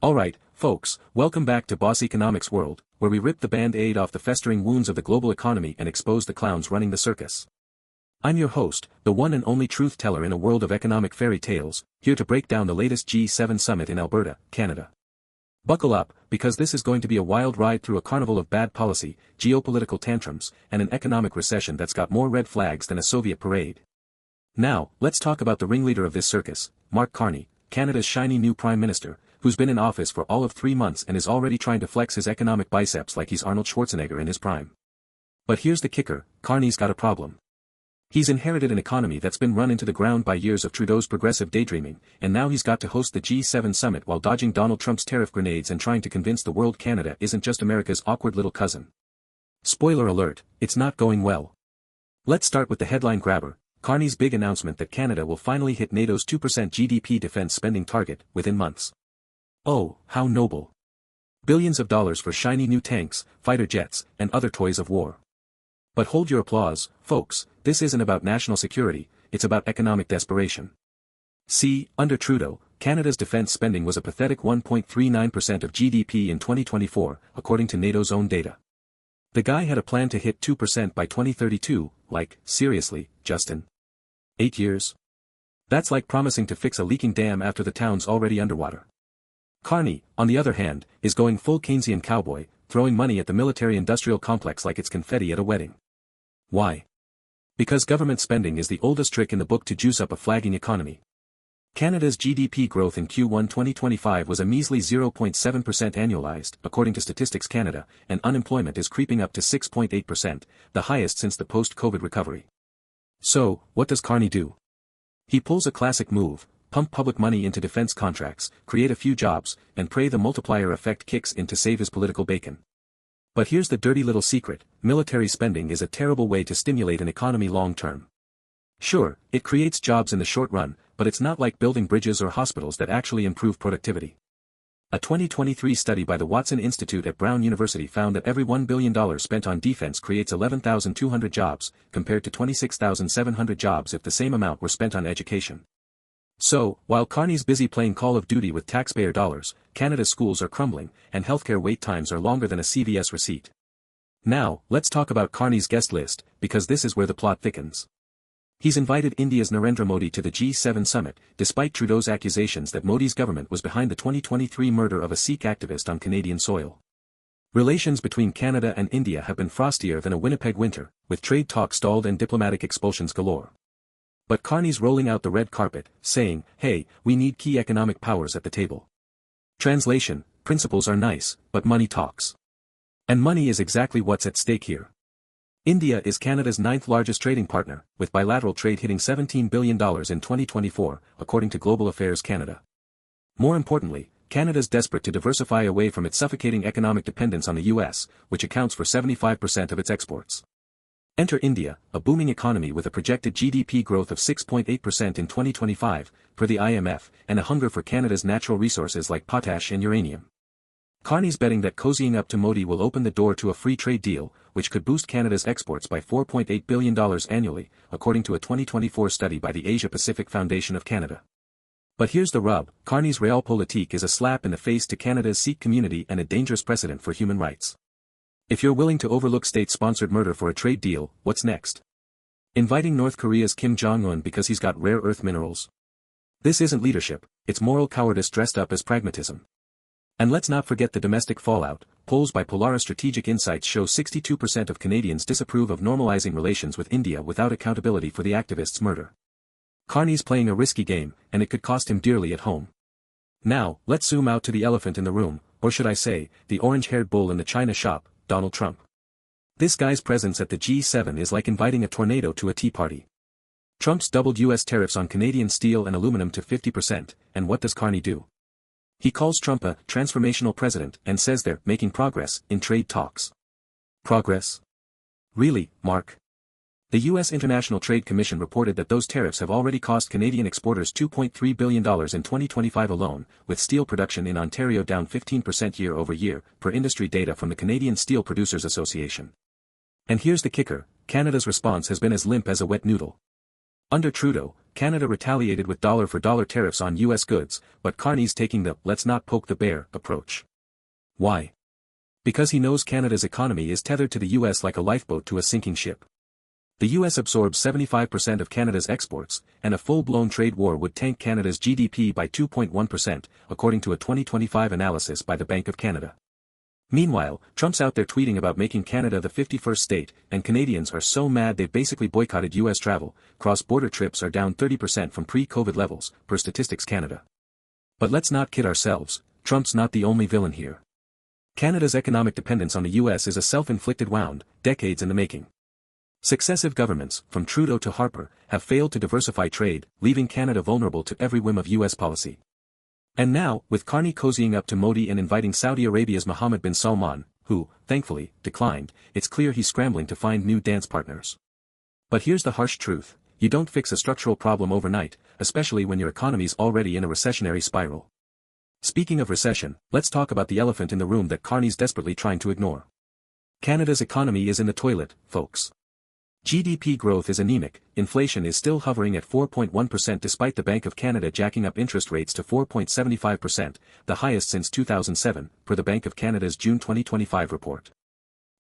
Alright, folks, welcome back to Boss Economics World, where we rip the band-aid off the festering wounds of the global economy and expose the clowns running the circus. I'm your host, the one and only truth teller in a world of economic fairy tales, here to break down the latest G7 summit in Alberta, Canada. Buckle up, because this is going to be a wild ride through a carnival of bad policy, geopolitical tantrums, and an economic recession that's got more red flags than a Soviet parade. Now, let's talk about the ringleader of this circus, Mark Carney, Canada's shiny new Prime Minister, who's been in office for all of 3 months and is already trying to flex his economic biceps like he's Arnold Schwarzenegger in his prime. But here's the kicker, Carney's got a problem. He's inherited an economy that's been run into the ground by years of Trudeau's progressive daydreaming, and now he's got to host the G7 summit while dodging Donald Trump's tariff grenades and trying to convince the world Canada isn't just America's awkward little cousin. Spoiler alert, it's not going well. Let's start with the headline grabber, Carney's big announcement that Canada will finally hit NATO's 2% GDP defense spending target within months. Oh, how noble. Billions of dollars for shiny new tanks, fighter jets, and other toys of war. But hold your applause, folks, this isn't about national security, it's about economic desperation. See, under Trudeau, Canada's defense spending was a pathetic 1.39% of GDP in 2024, according to NATO's own data. The guy had a plan to hit 2% by 2032, like, seriously, Justin? 8 years? That's like promising to fix a leaking dam after the town's already underwater. Carney, on the other hand, is going full Keynesian cowboy, throwing money at the military-industrial complex like it's confetti at a wedding. Why? Because government spending is the oldest trick in the book to juice up a flagging economy. Canada's GDP growth in Q1 2025 was a measly 0.7% annualized, according to Statistics Canada, and unemployment is creeping up to 6.8%, the highest since the post-COVID recovery. So, what does Carney do? He pulls a classic move, pump public money into defense contracts, create a few jobs, and pray the multiplier effect kicks in to save his political bacon. But here's the dirty little secret, military spending is a terrible way to stimulate an economy long-term. Sure, it creates jobs in the short run, but it's not like building bridges or hospitals that actually improve productivity. A 2023 study by the Watson Institute at Brown University found that every $1 billion spent on defense creates 11,200 jobs, compared to 26,700 jobs if the same amount were spent on education. So, while Carney's busy playing Call of Duty with taxpayer dollars, Canada's schools are crumbling, and healthcare wait times are longer than a CVS receipt. Now, let's talk about Carney's guest list, because this is where the plot thickens. He's invited India's Narendra Modi to the G7 summit, despite Trudeau's accusations that Modi's government was behind the 2023 murder of a Sikh activist on Canadian soil. Relations between Canada and India have been frostier than a Winnipeg winter, with trade talks stalled and diplomatic expulsions galore. But Carney's rolling out the red carpet, saying, hey, we need key economic powers at the table. Translation, principles are nice, but money talks. And money is exactly what's at stake here. India is Canada's 9th largest trading partner, with bilateral trade hitting $17 billion in 2024, according to Global Affairs Canada. More importantly, Canada's desperate to diversify away from its suffocating economic dependence on the US, which accounts for 75% of its exports. Enter India, a booming economy with a projected GDP growth of 6.8% in 2025, per the IMF, and a hunger for Canada's natural resources like potash and uranium. Carney's betting that cozying up to Modi will open the door to a free trade deal, which could boost Canada's exports by $4.8 billion annually, according to a 2024 study by the Asia-Pacific Foundation of Canada. But here's the rub, Carney's realpolitik is a slap in the face to Canada's Sikh community and a dangerous precedent for human rights. If you're willing to overlook state-sponsored murder for a trade deal, what's next? Inviting North Korea's Kim Jong-un because he's got rare earth minerals? This isn't leadership, it's moral cowardice dressed up as pragmatism. And let's not forget the domestic fallout. Polls by Polaris Strategic Insights show 62% of Canadians disapprove of normalizing relations with India without accountability for the activist's murder. Carney's playing a risky game, and it could cost him dearly at home. Now, let's zoom out to the elephant in the room, or should I say, the orange-haired bull in the china shop, Donald Trump. This guy's presence at the G7 is like inviting a tornado to a tea party. Trump's doubled US tariffs on Canadian steel and aluminum to 50%, and what does Carney do? He calls Trump a transformational president and says they're making progress in trade talks. Progress? Really, Mark? The U.S. International Trade Commission reported that those tariffs have already cost Canadian exporters $2.3 billion in 2025 alone, with steel production in Ontario down 15% year-over-year, per industry data from the Canadian Steel Producers Association. And here's the kicker, Canada's response has been as limp as a wet noodle. Under Trudeau, Canada retaliated with dollar-for-dollar tariffs on U.S. goods, but Carney's taking the "let's not poke the bear" approach. Why? Because he knows Canada's economy is tethered to the U.S. like a lifeboat to a sinking ship. The U.S. absorbs 75% of Canada's exports, and a full-blown trade war would tank Canada's GDP by 2.1%, according to a 2025 analysis by the Bank of Canada. Meanwhile, Trump's out there tweeting about making Canada the 51st state, and Canadians are so mad they've basically boycotted U.S. travel. Cross-border trips are down 30% from pre-COVID levels, per Statistics Canada. But let's not kid ourselves, Trump's not the only villain here. Canada's economic dependence on the U.S. is a self-inflicted wound, decades in the making. Successive governments, from Trudeau to Harper, have failed to diversify trade, leaving Canada vulnerable to every whim of U.S. policy. And now, with Carney cozying up to Modi and inviting Saudi Arabia's Mohammed bin Salman, who, thankfully, declined, it's clear he's scrambling to find new dance partners. But here's the harsh truth: you don't fix a structural problem overnight, especially when your economy's already in a recessionary spiral. Speaking of recession, let's talk about the elephant in the room that Carney's desperately trying to ignore. Canada's economy is in the toilet, folks. GDP growth is anemic, inflation is still hovering at 4.1% despite the Bank of Canada jacking up interest rates to 4.75%, the highest since 2007, per the Bank of Canada's June 2025 report.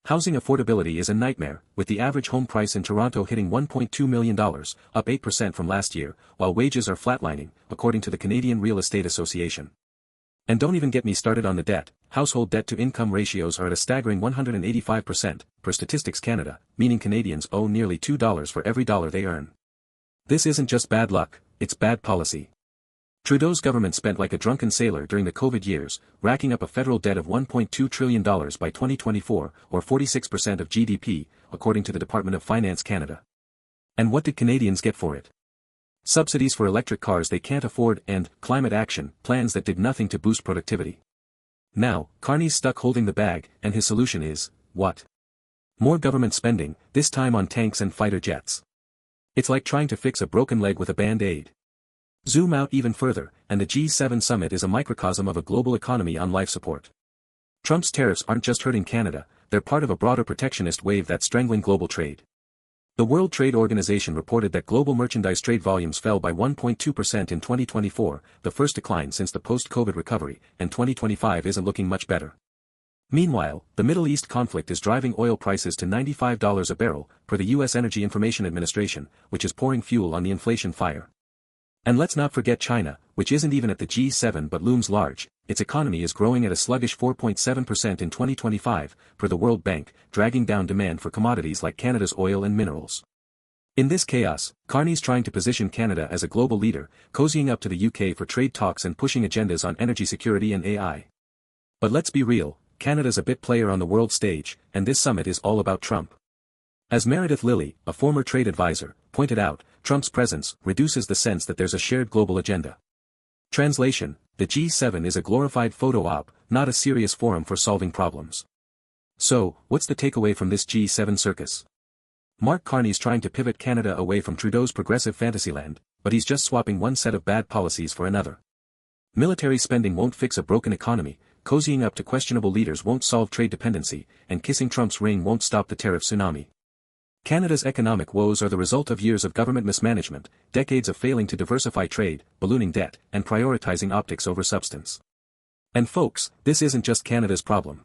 Housing affordability is a nightmare, with the average home price in Toronto hitting $1.2 million, up 8% from last year, while wages are flatlining, according to the Canadian Real Estate Association. And don't even get me started on the debt. Household debt-to-income ratios are at a staggering 185%, per Statistics Canada, meaning Canadians owe nearly $2 for every dollar they earn. This isn't just bad luck, it's bad policy. Trudeau's government spent like a drunken sailor during the COVID years, racking up a federal debt of $1.2 trillion by 2024, or 46% of GDP, according to the Department of Finance Canada. And what did Canadians get for it? Subsidies for electric cars they can't afford and climate action plans that did nothing to boost productivity. Now, Carney's stuck holding the bag, and his solution is, what? More government spending, this time on tanks and fighter jets. It's like trying to fix a broken leg with a band-aid. Zoom out even further, and the G7 summit is a microcosm of a global economy on life support. Trump's tariffs aren't just hurting Canada, they're part of a broader protectionist wave that's strangling global trade. The World Trade Organization reported that global merchandise trade volumes fell by 1.2% in 2024, the first decline since the post-COVID recovery, and 2025 isn't looking much better. Meanwhile, the Middle East conflict is driving oil prices to $95 a barrel, per the U.S. Energy Information Administration, which is pouring fuel on the inflation fire. And let's not forget China, which isn't even at the G7 but looms large. Its economy is growing at a sluggish 4.7% in 2025, per the World Bank, dragging down demand for commodities like Canada's oil and minerals. In this chaos, Carney's trying to position Canada as a global leader, cozying up to the UK for trade talks and pushing agendas on energy security and AI. But let's be real, Canada's a bit player on the world stage, and this summit is all about Trump. As Meredith Lilly, a former trade advisor, pointed out, Trump's presence reduces the sense that there's a shared global agenda. Translation: the G7 is a glorified photo op, not a serious forum for solving problems. So, what's the takeaway from this G7 circus? Mark Carney's trying to pivot Canada away from Trudeau's progressive fantasyland, but he's just swapping one set of bad policies for another. Military spending won't fix a broken economy, cozying up to questionable leaders won't solve trade dependency, and kissing Trump's ring won't stop the tariff tsunami. Canada's economic woes are the result of years of government mismanagement, decades of failing to diversify trade, ballooning debt, and prioritizing optics over substance. And folks, this isn't just Canada's problem.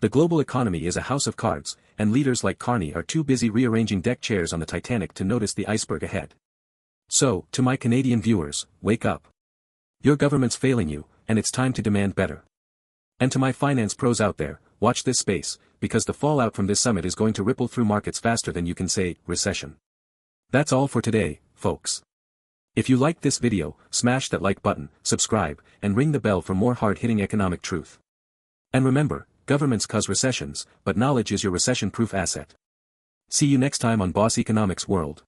The global economy is a house of cards, and leaders like Carney are too busy rearranging deck chairs on the Titanic to notice the iceberg ahead. So, to my Canadian viewers, wake up. Your government's failing you, and it's time to demand better. And to my finance pros out there, watch this space, because the fallout from this summit is going to ripple through markets faster than you can say, recession. That's all for today, folks. If you liked this video, smash that like button, subscribe, and ring the bell for more hard-hitting economic truth. And remember, governments cause recessions, but knowledge is your recession-proof asset. See you next time on Boss Economics World.